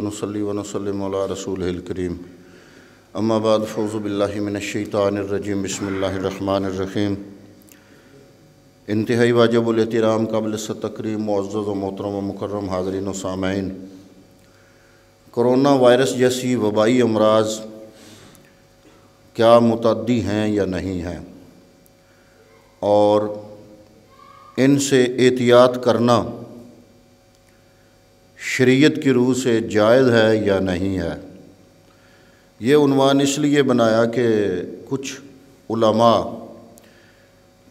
ونصلي ونسلم على رسوله الكريم اما بعد فاعوذ باللہ من الشیطان الرجیم بسم اللہ الرحمن الرحیم۔ انتہائی واجب الاحترام قابل تکریم معزز و محترم و مکرم حاضرین و سامعین، کرونا وائرس جیسی وبائی امراض کیا متعدی ہیں یا نہیں ہیں، اور ان سے احتیاط کرنا شریعت کی روح سے جائز ہے یا نہیں ہے۔ یہ عنوان اس لیے بنایا کہ کچھ علماء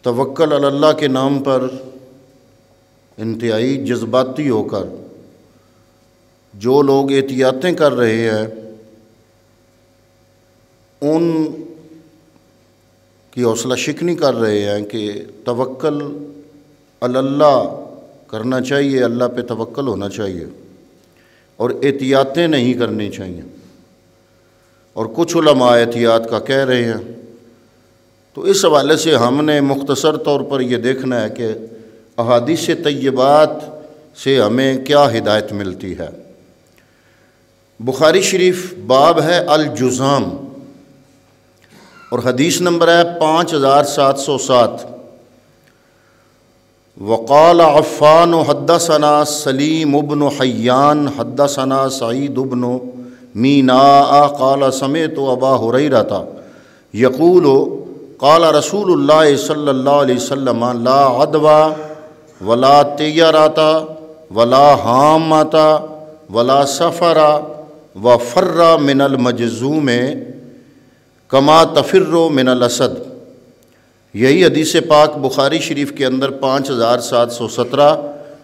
توکل علی اللہ کے نام پر انتہائی جذباتی ہو کر جو لوگ احتیاطیں کر رہے ہیں ان کی حوصلہ شکنی کر رہے ہیں کہ توکل علی اللہ کرنا چاہیے، اللہ پہ توکل ہونا چاہیے اور احتیاطیں نہیں کرنی چاہیے، اور کچھ علماء احتیاط کا کہہ رہے ہیں۔ تو اس حوالے سے ہم نے مختصر طور پر یہ دیکھنا ہے کہ احادیث طیبات سے ہمیں کیا ہدایت ملتی ہے۔ بخاری شریف باب ہے الجذام اور حدیث نمبر ہے 5707۔ وقال عفان حدثنا سلیم بن حیان حدثنا سعید بن میناء قال سمعت ابا ہریرہ یقول قال رسول اللہ صلی اللہ علیہ وسلم لا عدوى ولا طیرۃ ولا حامۃ ولا سفر وفر من المجذوم کما تفر من الاسد۔ یہی حدیث پاک بخاری شریف کے اندر 5717،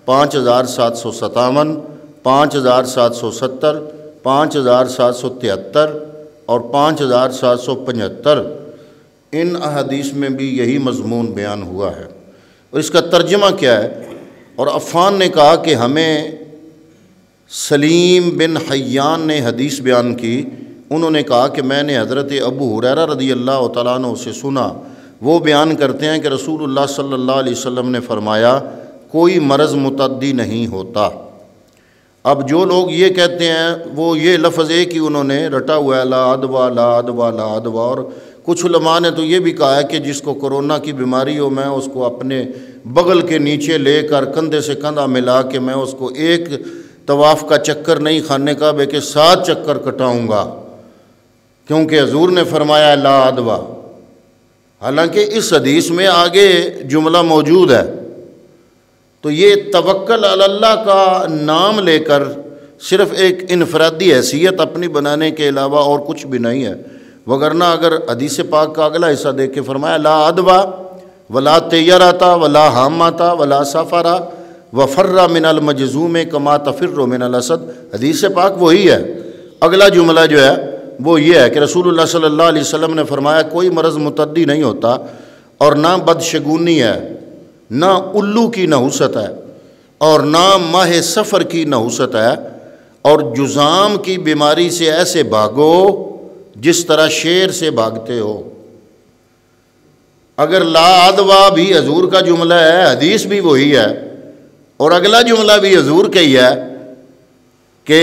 5757، 5770، 5773 اور 5775 ان احادیث میں بھی یہی مضمون بیان ہوا ہے۔ اور اس کا ترجمہ کیا ہے؟ اور عفان نے کہا کہ ہمیں سلیم بن حیان نے حدیث بیان کی، انہوں نے کہا کہ میں نے حضرت ابو ہریرہ رضی اللہ تعالیٰ عنہ سے سنا، وہ بیان کرتے ہیں کہ رسول اللہ صلی اللہ علیہ وسلم نے فرمایا کوئی مرض متعدی نہیں ہوتا۔ اب جو لوگ یہ کہتے ہیں وہ یہ لفظ ایک ہی انہوں نے رٹا ہوا ہے، لا عدویٰ لا عدویٰ لا عدویٰ، اور کچھ علماء نے تو یہ بھی کہا ہے کہ جس کو کرونا کی بیماری ہو میں اس کو اپنے بغل کے نیچے لے کر کندھے سے کندھا ملا کے میں اس کو ایک طواف کا چکر نہیں خانے کا بلکہ 7 چکر کٹاؤں گا، کیونکہ حضور نے فرمایا لا عدویٰ۔ حالانکہ اس حدیث میں آگے جملہ موجود ہے، تو یہ توکل علی اللہ کا نام لے کر صرف ایک انفرادی حیثیت اپنی بنانے کے علاوہ اور کچھ بھی نہیں ہے، وگرنہ اگر حدیث پاک کا اگلا حصہ دیکھ کے فرمایا لا عدویٰ ولا طیرۃ ولا حامۃ ولا سفر وفر من المجذوم کما تفر من الاسد، حدیث پاک وہی ہے۔ اگلا جملہ جو ہے وہ یہ ہے کہ رسول اللہ صلی اللہ علیہ وسلم نے فرمایا کوئی مرض متعدی نہیں ہوتا، اور نہ بدشگونی ہے، نہ الو کی نحوست ہے، اور نہ ماہ سفر کی نحوست ہے، اور جذام کی بیماری سے ایسے بھاگو جس طرح شیر سے بھاگتے ہو۔ اگر لا عدویٰ بھی حضور کا جملہ ہے، حدیث بھی وہی ہے، اور اگلا جملہ بھی حضور کا ہی ہے کہ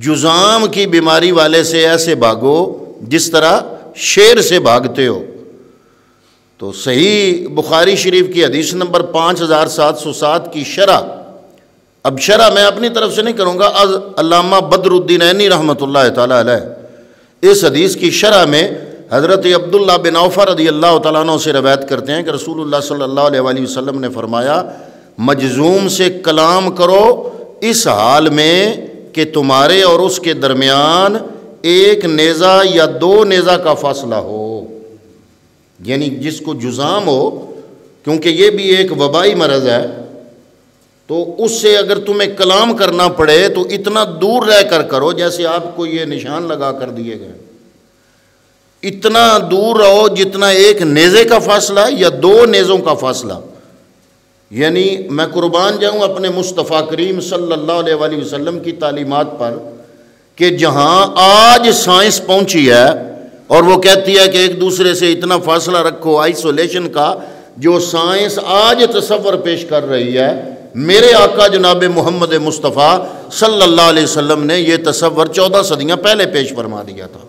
جذام کی بیماری والے سے ایسے بھاگو جس طرح شیر سے بھاگتے ہو، تو صحیح بخاری شریف کی حدیث نمبر 5707 کی شرح، اب شرح میں اپنی طرف سے نہیں کروں گا، از علامہ بدر الدین عینی رحمۃ اللہ تعالیٰ علیہ اس حدیث کی شرح میں حضرت عبداللہ بن عوف رضی اللہ تعالیٰ عنہ سے روایت کرتے ہیں کہ رسول اللہ صلی اللہ علیہ وسلم نے فرمایا مجذوم سے کلام کرو اس حال میں کہ تمہارے اور اس کے درمیان ایک نیزہ یا 2 نیزہ کا فاصلہ ہو، یعنی جس کو جذام ہو، کیونکہ یہ بھی ایک وبائی مرض ہے، تو اس سے اگر تمہیں کلام کرنا پڑے تو اتنا دور رہ کر کرو، جیسے آپ کو یہ نشان لگا کر دیے گئے، اتنا دور رہو جتنا ایک نیزے کا فاصلہ یا 2 نیزوں کا فاصلہ۔ یعنی میں قربان جاؤں اپنے مصطفیٰ کریم صلی اللہ علیہ وسلم کی تعلیمات پر کہ جہاں آج سائنس پہنچی ہے اور وہ کہتی ہے کہ ایک دوسرے سے اتنا فاصلہ رکھو، آئسولیشن کا جو سائنس آج تصور پیش کر رہی ہے، میرے آقا جناب محمد مصطفیٰ صلی اللہ علیہ وسلم نے یہ تصور 14 صدیاں پہلے پیش فرما دیا تھا۔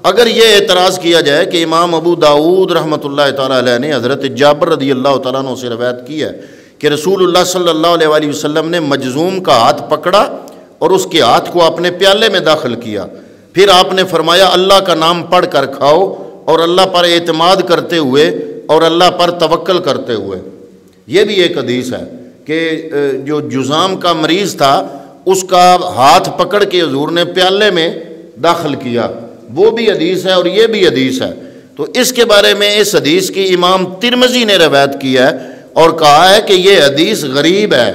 اگر یہ اعتراض کیا جائے کہ امام ابو داؤد رحمۃ اللہ تعالیٰ علیہ نے حضرت جابر رضی اللہ تعالیٰ عنہ سے روایت کی ہے کہ رسول اللہ صلی اللہ علیہ وسلم نے مجذوم کا ہاتھ پکڑا اور اس کے ہاتھ کو اپنے پیالے میں داخل کیا، پھر آپ نے فرمایا اللہ کا نام پڑھ کر کھاؤ اور اللہ پر اعتماد کرتے ہوئے اور اللہ پر توکل کرتے ہوئے۔ یہ بھی ایک حدیث ہے کہ جو جذام کا مریض تھا اس کا ہاتھ پکڑ کے حضور نے پیالے میں داخل کیا، وہ بھی حدیث ہے اور یہ بھی حدیث ہے۔ تو اس کے بارے میں اس حدیث کی امام ترمذی نے روایت کیا ہے اور کہا ہے کہ یہ حدیث غریب ہے۔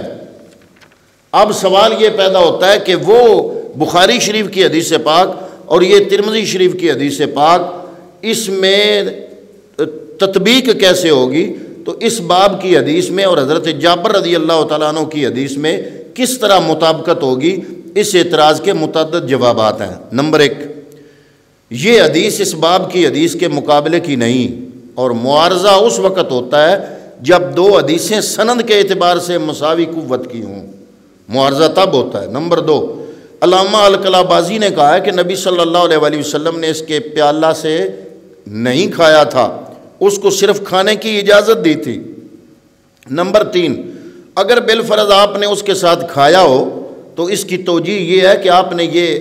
اب سوال یہ پیدا ہوتا ہے کہ وہ بخاری شریف کی حدیث پاک اور یہ ترمذی شریف کی حدیث پاک، اس میں تطبیق کیسے ہوگی؟ تو اس باب کی حدیث میں اور حضرت جابر رضی اللہ تعالیٰ عنہ کی حدیث میں کس طرح مطابقت ہوگی؟ اس اعتراض کے متعدد جوابات ہیں۔ نمبر 1، یہ حدیث اس باب کی حدیث کے مقابلے کی نہیں، اور معارضہ اس وقت ہوتا ہے جب دو حدیثیں سند کے اعتبار سے مساوی قوت کی ہوں، معارضہ تب ہوتا ہے۔ نمبر 2، علامہ الکلابازی نے کہا ہے کہ نبی صلی اللہ علیہ وسلم نے اس کے پیالہ سے نہیں کھایا تھا، اس کو صرف کھانے کی اجازت دی تھی۔ نمبر 3، اگر بالفرض آپ نے اس کے ساتھ کھایا ہو تو اس کی توجیہ یہ ہے کہ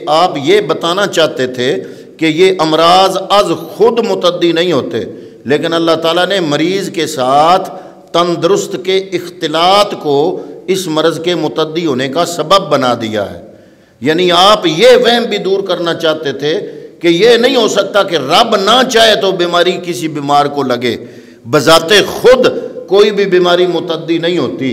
آپ یہ بتانا چاہتے تھے کہ یہ امراض از خود متعدی نہیں ہوتے، لیکن اللہ تعالیٰ نے مریض کے ساتھ تندرست کے اختلاط کو اس مرض کے متعدی ہونے کا سبب بنا دیا ہے۔ یعنی آپ یہ وہم بھی دور کرنا چاہتے تھے کہ یہ نہیں ہو سکتا کہ رب نہ چاہے تو بیماری کسی بیمار کو لگے، بذات خود کوئی بھی بیماری متعدی نہیں ہوتی،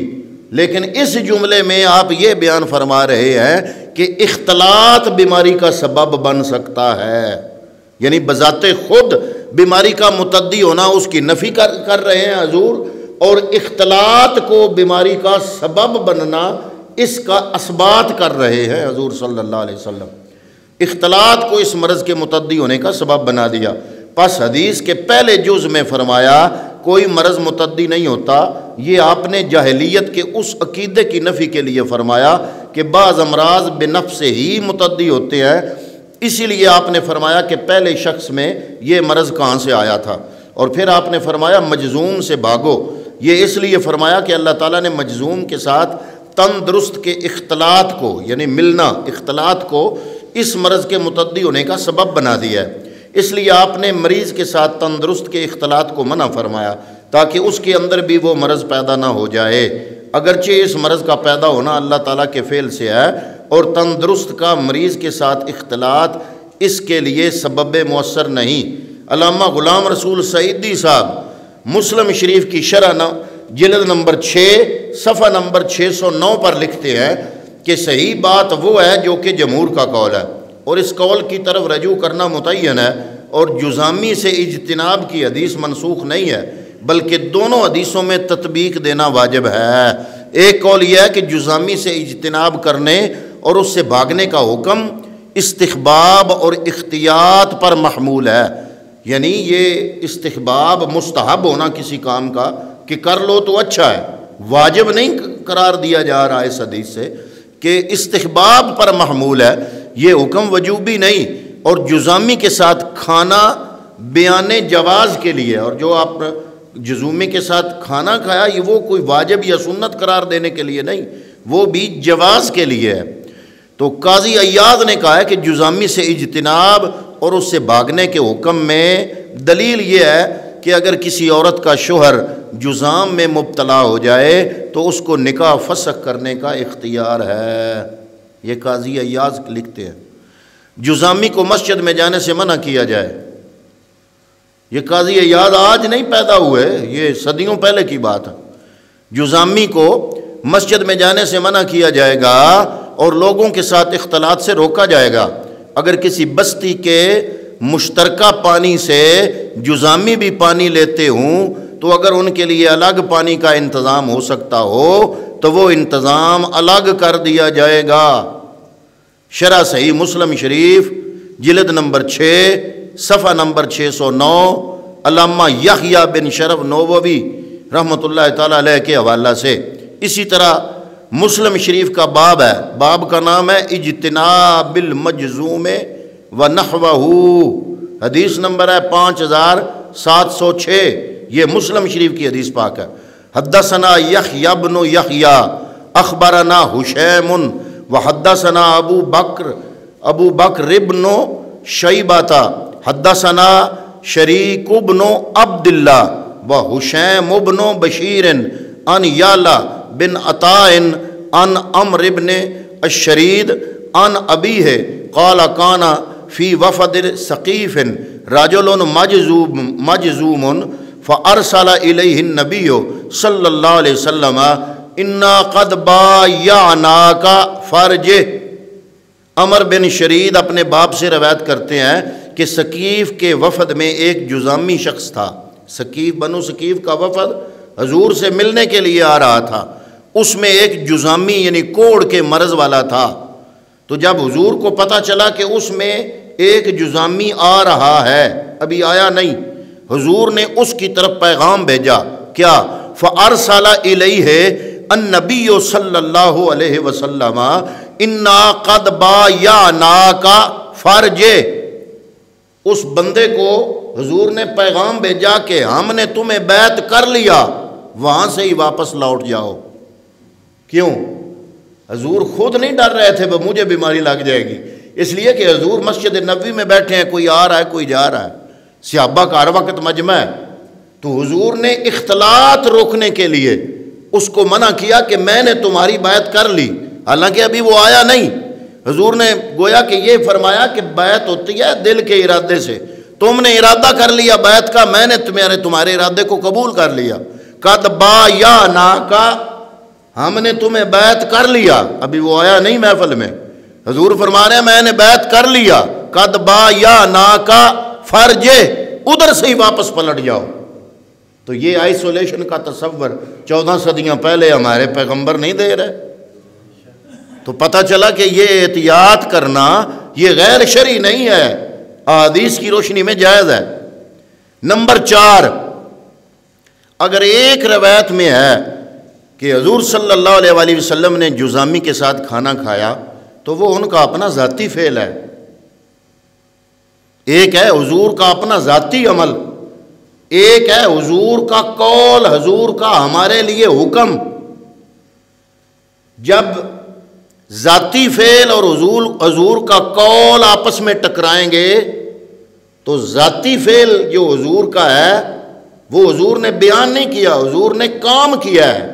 لیکن اس جملے میں آپ یہ بیان فرما رہے ہیں کہ اختلاط بیماری کا سبب بن سکتا ہے، یعنی بذات خود بیماری کا متعدی ہونا اس کی نفی کر رہے ہیں حضور، اور اختلاط کو بیماری کا سبب بننا اس کا اثبات کر رہے ہیں حضور صلی اللہ علیہ وسلم۔ اختلاط کو اس مرض کے متعدی ہونے کا سبب بنا دیا۔ پس حدیث کے پہلے جز میں فرمایا کوئی مرض متعدی نہیں ہوتا، یہ آپ نے جاہلیت کے اس عقیدے کی نفی کے لیے فرمایا کہ بعض امراض بنفس ہی متعدی ہوتے ہیں، اسی لیے آپ نے فرمایا کہ پہلے شخص میں یہ مرض کہاں سے آیا تھا، اور پھر آپ نے فرمایا مجذوم سے بھاگو، یہ اس لیے فرمایا کہ اللہ تعالیٰ نے مجذوم کے ساتھ تندرست کے اختلاط کو، یعنی ملنا اختلاط کو اس مرض کے متعدی ہونے کا سبب بنا دیا ہے، اس لیے آپ نے مریض کے ساتھ تندرست کے اختلاط کو منع فرمایا تاکہ اس کے اندر بھی وہ مرض پیدا نہ ہو جائے، اگرچہ اس مرض کا پیدا ہونا اللہ تعالیٰ کے فعل سے ہے، اور تندرست کا مریض کے ساتھ اختلاط اس کے لیے سبب مؤثر نہیں۔ علامہ غلام رسول سعیدی صاحب مسلم شریف کی شرح جلد نمبر 6 صفحہ نمبر 609 پر لکھتے ہیں کہ صحیح بات وہ ہے جو کہ جمہور کا قول ہے، اور اس قول کی طرف رجوع کرنا متعین ہے، اور جذامی سے اجتناب کی حدیث منسوخ نہیں ہے بلکہ دونوں حدیثوں میں تطبیق دینا واجب ہے۔ ایک قول یہ ہے کہ جذامی سے اجتناب کرنے اور اس سے بھاگنے کا حکم استحباب اور اختیات پر محمول ہے، یعنی یہ استحباب مستحب ہونا کسی کام کا کہ کر لو تو اچھا ہے، واجب نہیں قرار دیا جا رہا اس حدیث سے کہ استحباب پر محمول ہے، یہ حکم وجوبی نہیں، اور جذامی کے ساتھ کھانا بیان جواز کے لیے، اور جو آپ جذومی کے ساتھ کھانا کھایا یہ وہ کوئی واجب یا سنت قرار دینے کے لیے نہیں، وہ بھی جواز کے لیے ہے۔ تو قاضی عیاض نے کہا ہے کہ جذامی سے اجتناب اور اس سے بھاگنے کے حکم میں دلیل یہ ہے کہ اگر کسی عورت کا شوہر جذام میں مبتلا ہو جائے تو اس کو نکاح فسخ کرنے کا اختیار ہے، یہ قاضی عیاض لکھتے ہیں۔ جذامی کو مسجد میں جانے سے منع کیا جائے، یہ قاضی عیاض آج نہیں پیدا ہوئے، یہ صدیوں پہلے کی بات ہے۔ جذامی کو مسجد میں جانے سے منع کیا جائے گا اور لوگوں کے ساتھ اختلاط سے روکا جائے گا۔ اگر کسی بستی کے مشترکہ پانی سے جذامی بھی پانی لیتے ہوں تو اگر ان کے لیے الگ پانی کا انتظام ہو سکتا ہو تو وہ انتظام الگ کر دیا جائے گا۔ شرح صحیح مسلم شریف جلد نمبر 6 صفحہ نمبر 609 علامہ یحییٰ بن شرف نووی رحمۃ اللہ تعالیٰ علیہ کے حوالہ سے اسی طرح مسلم شریف کا باب ہے، باب کا نام ہے اجتناب المجزوم و نحوہ، حدیث نمبر ہے 5706، یہ مسلم شریف کی حدیث پاک ہے۔ حدثنا یحییٰ بن یحییٰ اخبرنا ہشیم وحدثنا ابو بکر ابن شیبۃ حدثنا شریک بن عبد اللہ وہشیم بن بشیر عن یعلا بن عطاء عن عمرو بن الشرید عن ابیہ قال کان فی وفد ثقیف رجل مجزوم فارسل الیہ النبی صلی اللہ علیہ وسلم انا قد بایعناک فرجہ۔ عمر بن شرید اپنے باپ سے روایت کرتے ہیں کہ ثقیف کے وفد میں ایک جذامی شخص تھا، ثقیف بنو ثقیف کا وفد حضور سے ملنے کے لیے آ رہا تھا، اس میں ایک جذامی یعنی کوڑ کے مرض والا تھا۔ تو جب حضور کو پتہ چلا کہ اس میں ایک جذامی آ رہا ہے، ابھی آیا نہیں، حضور نے اس کی طرف پیغام بھیجا، کیا؟ فَأَرْسَلَ إِلَيْهِ النبی صلی اللہ علیہ وسلم انا قد بایعناک فرجہ۔ اس بندے کو حضور نے پیغام بھیجا کہ ہم نے تمہیں بیعت کر لیا، وہاں سے ہی واپس لوٹ جاؤ۔ کیوں؟ حضور خود نہیں ڈر رہے تھے وہ مجھے بیماری لگ جائے گی، اس لیے کہ حضور مسجد نبوی میں بیٹھے ہیں، کوئی آ رہا ہے کوئی جا رہا ہے، صحابہ کا ہر وقت مجمع ہے، تو حضور نے اختلاط روکنے کے لیے اس کو منع کیا کہ میں نے تمہاری بیعت کر لی، حالانکہ ابھی وہ آیا نہیں۔ حضور نے گویا کہ یہ فرمایا کہ بیعت ہوتی ہے دل کے ارادے سے، تم نے ارادہ کر لیا بیعت کا، میں نے تمہارے ارادے کو قبول کر لیا۔ قد بایعناک، ہم نے تمہیں بیعت کر لیا، ابھی وہ آیا نہیں محفل میں، حضور فرما رہے ہیں میں نے بیعت کر لیا، قد بایعناک فرجہ، ادھر سے ہی واپس پلٹ جاؤ۔ تو یہ آئسولیشن کا تصور 14 صدیاں پہلے ہمارے پیغمبر نہیں دے رہے، تو پتہ چلا کہ یہ احتیاط کرنا یہ غیر شرعی نہیں ہے، احادیث کی روشنی میں جائز ہے۔ نمبر 4، اگر ایک روایت میں ہے کہ حضور صلی اللہ علیہ وآلہ وسلم نے جذامی کے ساتھ کھانا کھایا تو وہ ان کا اپنا ذاتی فعل ہے، ایک ہے حضور کا اپنا ذاتی عمل، ایک ہے حضور کا قول، حضور کا ہمارے لیے حکم۔ جب ذاتی فعل اور حضور کا قول آپس میں ٹکرائیں گے تو ذاتی فعل جو حضور کا ہے وہ حضور نے بیان نہیں کیا، حضور نے کام کیا ہے،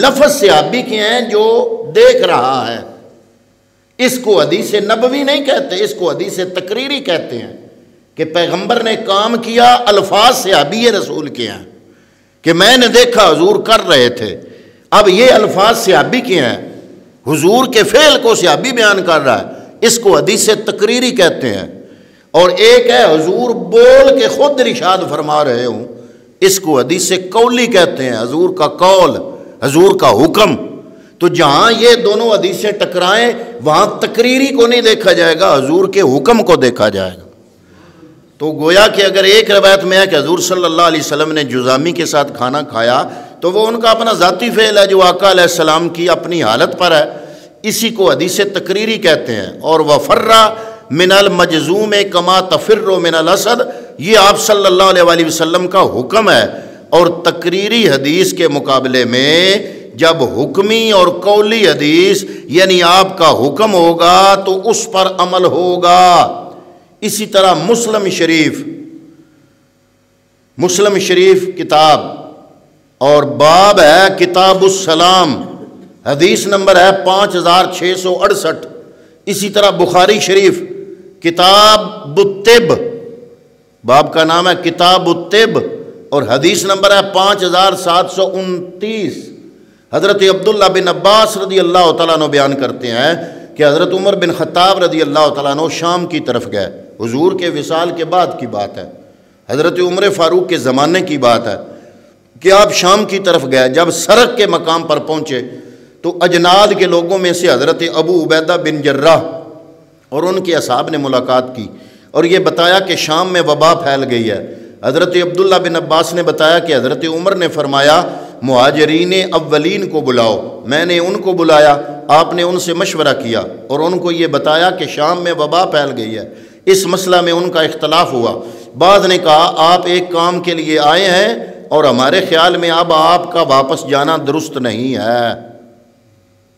لفظ صحابی کے ہیں جو دیکھ رہا ہے، اس کو حدیث نبوی نہیں کہتے، اس کو حدیث تقریری کہتے ہیں کہ پیغمبر نے کام کیا، الفاظ صحابی رسول کے ہیں کہ میں نے دیکھا حضور کر رہے تھے۔ اب یہ الفاظ صحابی کے ہیں، حضور کے فعل کو صحابی بیان کر رہا ہے، اس کو حدیث تقریری کہتے ہیں۔ اور ایک ہے حضور بول کے خود ارشاد فرما رہے ہوں، اس کو حدیث قولی کہتے ہیں، حضور کا قول، حضور کا حکم۔ تو جہاں یہ دونوں حدیثیں ٹکرائیں وہاں تقریری کو نہیں دیکھا جائے گا، حضور کے حکم کو دیکھا جائے گا۔ تو گویا کہ اگر ایک روایت میں ہے کہ حضور صلی اللہ علیہ وسلم نے جذامی کے ساتھ کھانا کھایا تو وہ ان کا اپنا ذاتی فعل ہے جو آقا علیہ السلام کی اپنی حالت پر ہے، اسی کو حدیث تقریری کہتے ہیں۔ اور وفر من المجزوم کما تفر من الاسد، یہ آپ صلی اللہ علیہ وآلہ وسلم کا حکم ہے۔ اور تقریری حدیث کے مقابلے میں جب حکمی اور قولی حدیث یعنی آپ کا حکم ہوگا تو اس پر عمل ہوگا۔ اسی طرح مسلم شریف کتاب اور باب ہے کتاب السلام، حدیث نمبر ہے 5668۔ اسی طرح بخاری شریف کتاب الطب، باب کا نام ہے کتاب الطب اور حدیث نمبر ہے 5729۔ حضرت عبداللہ بن عباس رضی اللہ تعالیٰ عنہ بیان کرتے ہیں کہ حضرت عمر بن خطاب رضی اللہ تعالیٰ عنہ شام کی طرف گئے، حضور کے وصال کے بعد کی بات ہے، حضرت عمر فاروق کے زمانے کی بات ہے کہ آپ شام کی طرف گئے۔ جب سرک کے مقام پر پہنچے تو اجناد کے لوگوں میں سے حضرت ابو عبیدہ بن جراح اور ان کے اصحاب نے ملاقات کی اور یہ بتایا کہ شام میں وبا پھیل گئی ہے۔ حضرت عبداللہ بن عباس نے بتایا کہ حضرت عمر نے فرمایا مہاجرین اولین کو بلاؤ۔ میں نے ان کو بلایا، آپ نے ان سے مشورہ کیا اور ان کو یہ بتایا کہ شام میں وبا پھیل گئی ہے۔ اس مسئلہ میں ان کا اختلاف ہوا۔ بعض نے کہا آپ ایک کام کے لیے آئے ہیں اور ہمارے خیال میں اب آپ کا واپس جانا درست نہیں ہے۔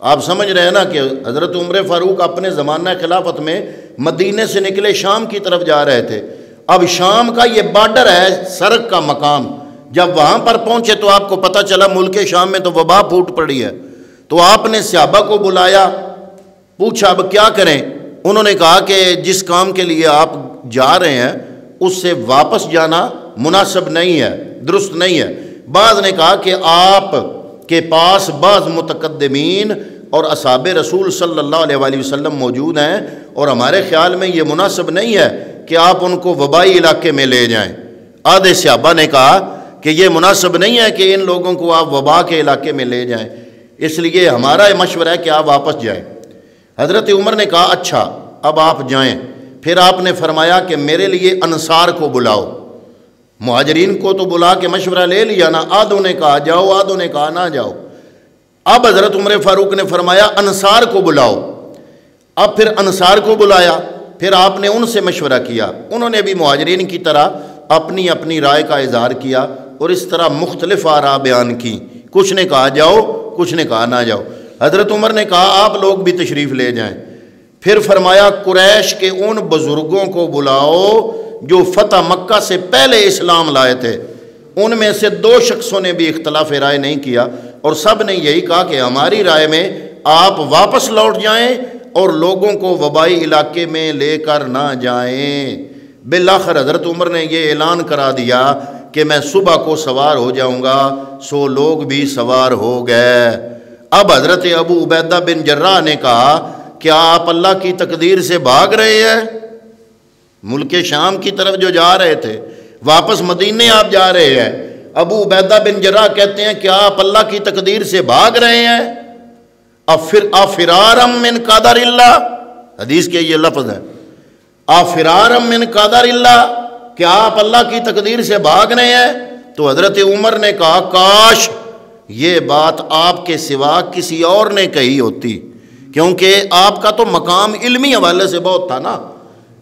آپ سمجھ رہے ہیں نا کہ حضرت عمر فاروق اپنے زمانہ خلافت میں مدینے سے نکلے شام کی طرف جا رہے تھے۔ اب شام کا یہ بارڈر ہے، سرک کا مقام، جب وہاں پر پہنچے تو آپ کو پتہ چلا ملک شام میں تو وبا پھوٹ پڑی ہے۔ تو آپ نے صحابہ کو بلایا، پوچھا اب کیا کریں؟ انہوں نے کہا کہ جس کام کے لیے آپ جا رہے ہیں اس سے واپس جانا مناسب نہیں ہے، درست نہیں ہے۔ بعض نے کہا کہ آپ کے پاس بعض متقدمین اور اصحاب رسول صلی اللہ علیہ وآلہ وسلم موجود ہیں اور ہمارے خیال میں یہ مناسب نہیں ہے کہ آپ ان کو وبائی علاقے میں لے جائیں۔ آدھے صحابہ نے کہا کہ یہ مناسب نہیں ہے کہ ان لوگوں کو آپ وبا کے علاقے میں لے جائیں، اس لیے ہمارا یہ مشورہ ہے کہ آپ واپس جائیں۔ حضرت عمر نے کہا اچھا اب آپ جائیں۔ پھر آپ نے فرمایا کہ میرے لیے انصار کو بلاؤ۔ مہاجرین کو تو بلا کے مشورہ لے لیا نا، آدھوں نے کہا جاؤ، آدھوں نے کہا نہ جاؤ۔ اب حضرت عمر فاروق نے فرمایا انصار کو بلاؤ۔ اب پھر انصار کو بلایا، پھر آپ نے ان سے مشورہ کیا، انہوں نے بھی مہاجرین کی طرح اپنی اپنی رائے کا اظہار کیا اور اس طرح مختلف آراء بیان کی۔ کچھ نے کہا جاؤ، کچھ نے کہا نہ جاؤ۔ حضرت عمر نے کہا آپ لوگ بھی تشریف لے جائیں۔ پھر فرمایا قریش کے ان بزرگوں کو بلاؤ جو فتح مکہ سے پہلے اسلام لائے تھے۔ ان میں سے 2 شخصوں نے بھی اختلاف رائے نہیں کیا اور سب نے یہی کہا کہ ہماری رائے میں آپ واپس لوٹ جائیں اور لوگوں کو وبائی علاقے میں لے کر نہ جائیں۔ بالآخر حضرت عمر نے یہ اعلان کرا دیا کہ میں صبح کو سوار ہو جاؤں گا، سو لوگ بھی سوار ہو گئے۔ اب حضرت ابو عبیدہ بن جراح نے کہا کیا آپ اللہ کی تقدیر سے بھاگ رہے ہیں؟ ملک شام کی طرف جو جا رہے تھے، واپس مدینے آپ جا رہے ہیں۔ ابو عبیدہ بن جراح کہتے ہیں کیا آپ اللہ کی تقدیر سے بھاگ رہے ہیں؟ افرارم من قدر اللہ، حدیث کے یہ لفظ ہے، افرارم من قدر اللہ، کیا آپ اللہ کی تقدیر سے بھاگ رہے ہیں؟ تو حضرت عمر نے کہا کاش یہ بات آپ کے سوا کسی اور نے کہی ہوتی، کیونکہ آپ کا تو مقام علمی حوالے سے بہت تھا نا۔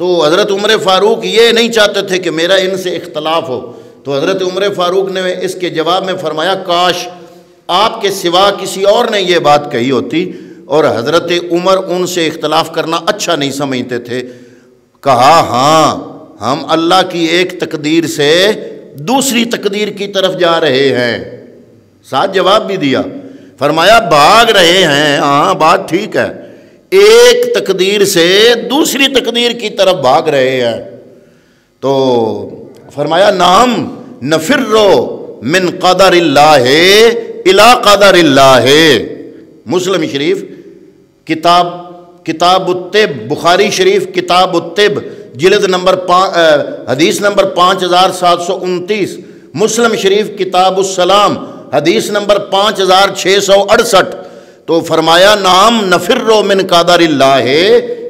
تو حضرت عمر فاروق یہ نہیں چاہتے تھے کہ میرا ان سے اختلاف ہو، تو حضرت عمر فاروق نے اس کے جواب میں فرمایا کاش آپ کے سوا کسی اور نے یہ بات کہی ہوتی۔ اور حضرت عمر ان سے اختلاف کرنا اچھا نہیں سمجھتے تھے۔ کہا ہاں ہم اللہ کی ایک تقدیر سے دوسری تقدیر کی طرف جا رہے ہیں، ساتھ جواب بھی دیا۔ فرمایا بھاگ رہے ہیں، ہاں بات ٹھیک ہے، ایک تقدیر سے دوسری تقدیر کی طرف بھاگ رہے ہیں۔ تو فرمایا نام نفرو من قدر اللہ الی قدر اللہ۔ مسلم شریف کتاب الطب، بخاری شریف کتاب الطب جلد نمبر حدیث نمبر 5729، مسلم شریف کتاب السلام حدیث نمبر 5668۔ تو فرمایا نام نفرو من قدر اللہ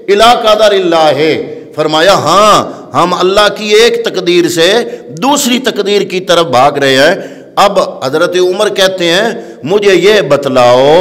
الی قدر اللہ۔ فرمایا ہاں ہم اللہ کی ایک تقدیر سے دوسری تقدیر کی طرف بھاگ رہے ہیں۔ اب حضرت عمر کہتے ہیں مجھے یہ بتلاؤ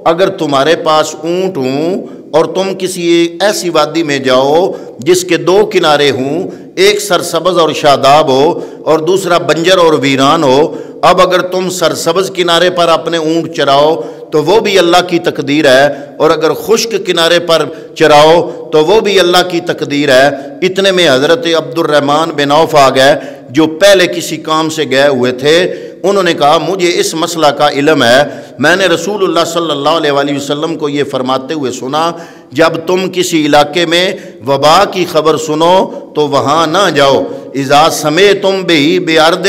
اگر تمہارے پاس اونٹ ہوں اور تم کسی ایسی وادی میں جاؤ جس کے 2 کنارے ہوں، ایک سرسبز اور شاداب ہو اور دوسرا بنجر اور ویران ہو، اب اگر تم سرسبز کنارے پر اپنے اونٹ چراؤ تو وہ بھی اللہ کی تقدیر ہے، اور اگر خشک کنارے پر چراؤ تو وہ بھی اللہ کی تقدیر ہے۔ اتنے میں حضرت عبد الرحمن بن عوف آ گئے جو پہلے کسی کام سے گئے ہوئے تھے۔ انہوں نے کہا مجھے اس مسئلہ کا علم ہے، میں نے رسول اللہ صلی اللہ علیہ وآلہ وسلم کو یہ فرماتے ہوئے سنا جب تم کسی علاقے میں وبا کی خبر سنو تو وہاں نہ جاؤ، اذا سمعتم بہ بارض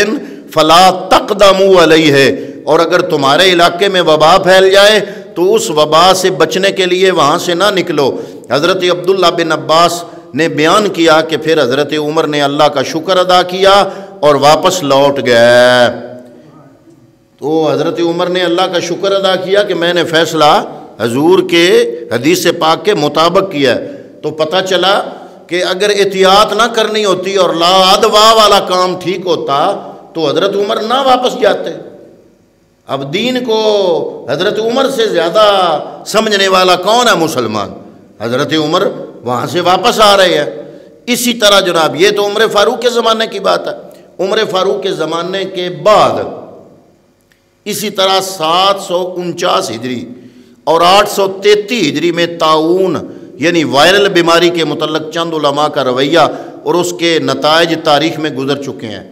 فلا تقدموا علیہ، اور اگر تمہارے علاقے میں وبا پھیل جائے تو اس وبا سے بچنے کے لیے وہاں سے نہ نکلو۔ حضرت عبداللہ بن عباس نے بیان کیا کہ پھر حضرت عمر نے اللہ کا شکر ادا کیا اور واپس لوٹ گئے۔ تو حضرت عمر نے اللہ کا شکر ادا کیا کہ میں نے فیصلہ حضور کے حدیث پاک کے مطابق کیا ہے۔ تو پتہ چلا کہ اگر احتیاط نہ کرنی ہوتی اور لا ادوا والا کام ٹھیک ہوتا تو حضرت عمر نہ واپس جاتے۔ اب دین کو حضرت عمر سے زیادہ سمجھنے والا کون ہے مسلمان؟ حضرت عمر وہاں سے واپس آ رہے ہیں۔ اسی طرح جناب یہ تو عمر فاروق کے زمانے کی بات ہے، عمر فاروق کے زمانے کے بعد اسی طرح 749 ہجری اور 833 ہجری میں طاعون یعنی وائرل بیماری کے متعلق چند علماء کا رویہ اور اس کے نتائج تاریخ میں گزر چکے ہیں۔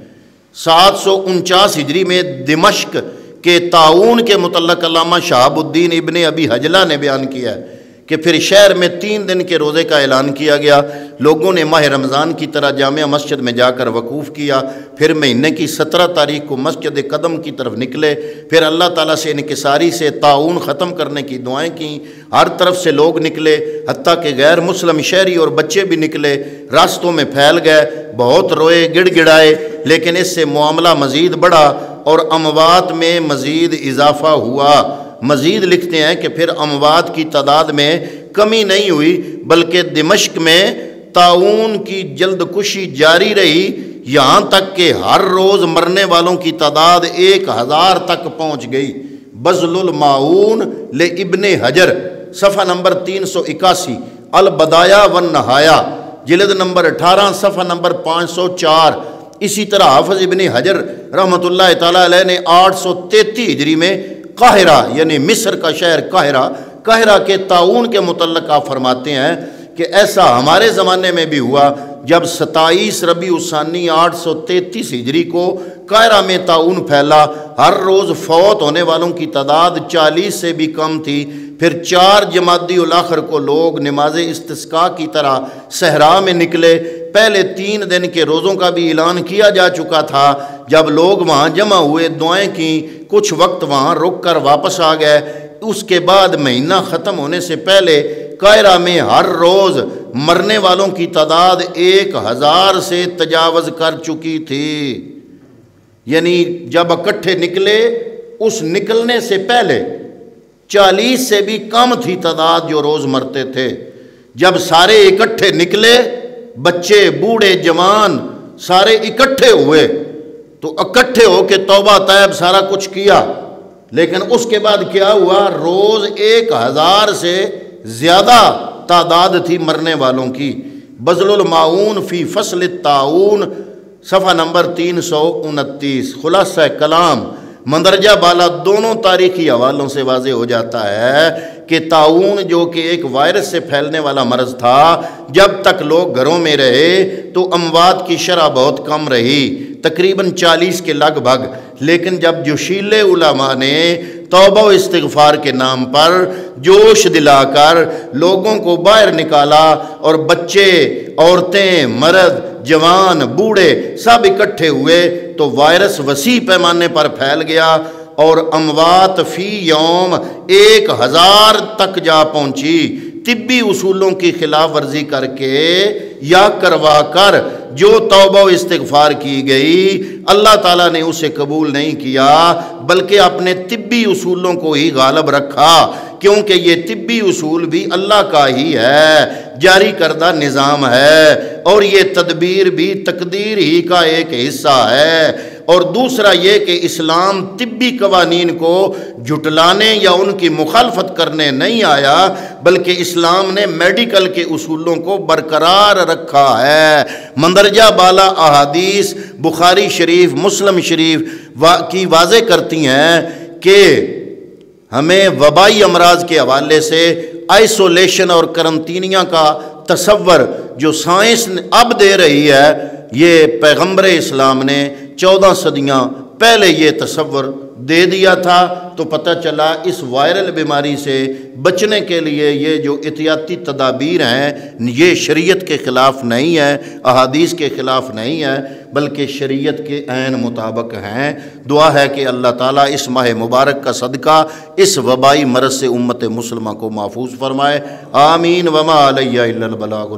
749 ہجری میں دمشق کے طاعون کے متعلق علامہ شہاب الدین ابن ابی حجلہ نے بیان کیا ہے کہ پھر شہر میں 3 دن کے روزے کا اعلان کیا گیا۔ لوگوں نے ماہ رمضان کی طرح جامع مسجد میں جا کر وقوف کیا، پھر مہینے کی 17 تاریخ کو مسجد قدم کی طرف نکلے، پھر اللہ تعالیٰ سے انکساری سے طاعون ختم کرنے کی دعائیں کیں۔ ہر طرف سے لوگ نکلے، حتیٰ کہ غیر مسلم شہری اور بچے بھی نکلے، راستوں میں پھیل گئے، بہت روئے گڑ گڑائے، لیکن اس سے معاملہ مزید بڑھا اور اموات میں مزید اضافہ ہوا۔ مزید لکھتے ہیں کہ پھر اموات کی تعداد میں کمی نہیں ہوئی، بلکہ دمشق میں طاعون کی جلد کشی جاری رہی، یہاں تک کہ ہر روز مرنے والوں کی تعداد 1000 تک پہنچ گئی۔ بذل المعون لابن حجر صفحہ نمبر 381، البدایہ والنہایہ جلد نمبر 18 صفحہ نمبر 504۔ اسی طرح حافظ ابن حجر رحمۃ اللہ تعالیٰ علیہ نے 833 ہجری میں قاہرہ یعنی مصر کا شہر قاہرہ کے طاعون کے متعلق آپ فرماتے ہیں کہ ایسا ہمارے زمانے میں بھی ہوا جب 27 ربیع الثانی 833 ہجری کو قاہرہ میں طاعون پھیلا۔ ہر روز فوت ہونے والوں کی تعداد 40 سے بھی کم تھی۔ پھر 4 جمادی الاخر کو لوگ نماز استسقاء کی طرح صحرا میں نکلے۔ پہلے 3 دن کے روزوں کا بھی اعلان کیا جا چکا تھا۔ جب لوگ وہاں جمع ہوئے، دعائیں کیں، کچھ وقت وہاں رک کر واپس آ گئے۔ اس کے بعد مہینہ ختم ہونے سے پہلے قاہرہ میں ہر روز مرنے والوں کی تعداد 1000 سے تجاوز کر چکی تھی۔ یعنی جب اکٹھے نکلے، اس نکلنے سے پہلے 40 سے بھی کم تھی تعداد جو روز مرتے تھے۔ جب سارے اکٹھے نکلے، بچے بوڑھے جوان سارے اکٹھے ہوئے، تو اکٹھے ہو کے توبہ طیب سارا کچھ کیا، لیکن اس کے بعد کیا ہوا؟ روز 1000 سے زیادہ تعداد تھی مرنے والوں کی۔ بذل المعون فی فصل الطاعون صفحہ نمبر 329۔ خلاصہ کلام مندرجہ بالا دونوں تاریخی حوالوں سے واضح ہو جاتا ہے کہ طاعون جو کہ ایک وائرس سے پھیلنے والا مرض تھا، جب تک لوگ گھروں میں رہے تو اموات کی شرح بہت کم رہی، تقریباً 40 کے لگ بھگ۔ لیکن جب جوشیلے علماء نے توبہ و استغفار کے نام پر جوش دلا کر لوگوں کو باہر نکالا اور بچے، عورتیں، مرد، جوان، بوڑھے سب اکٹھے ہوئے تو وائرس وسیع پیمانے پر پھیل گیا اور اموات فی یوم 1000 تک جا پہنچی۔ طبی اصولوں کی خلاف ورزی کر کے یا کروا کر جو توبہ و استغفار کی گئی، اللہ تعالیٰ نے اسے قبول نہیں کیا، بلکہ اپنے طبی اصولوں کو ہی غالب رکھا، کیونکہ یہ طبی اصول بھی اللہ کا ہی ہے، جاری کردہ نظام ہے، اور یہ تدبیر بھی تقدیر ہی کا ایک حصہ ہے۔ اور دوسرا یہ کہ اسلام طبی قوانین کو جھٹلانے یا ان کی مخالفت کرنے نہیں آیا، بلکہ اسلام نے میڈیکل کے اصولوں کو برقرار رکھا ہے۔ مندرجہ بالا احادیث بخاری شریف، مسلم شریف کی واضح کرتی ہیں کہ ہمیں وبائی امراض کے حوالے سے آئسولیشن اور کرنطینیہ کا تصور جو سائنس اب دے رہی ہے، یہ پیغمبر اسلام نے 14 صدیاں پہلے یہ تصور دے دیا تھا۔ تو پتہ چلا اس وائرل بیماری سے بچنے کے لیے یہ جو احتیاطی تدابیر ہیں یہ شریعت کے خلاف نہیں ہے، احادیث کے خلاف نہیں ہے، بلکہ شریعت کے عین مطابق ہیں۔ دعا ہے کہ اللہ تعالیٰ اس ماہ مبارک کا صدقہ اس وبائی مرض سے امت مسلمہ کو محفوظ فرمائے، آمین۔ وما علیہ الا البلاغ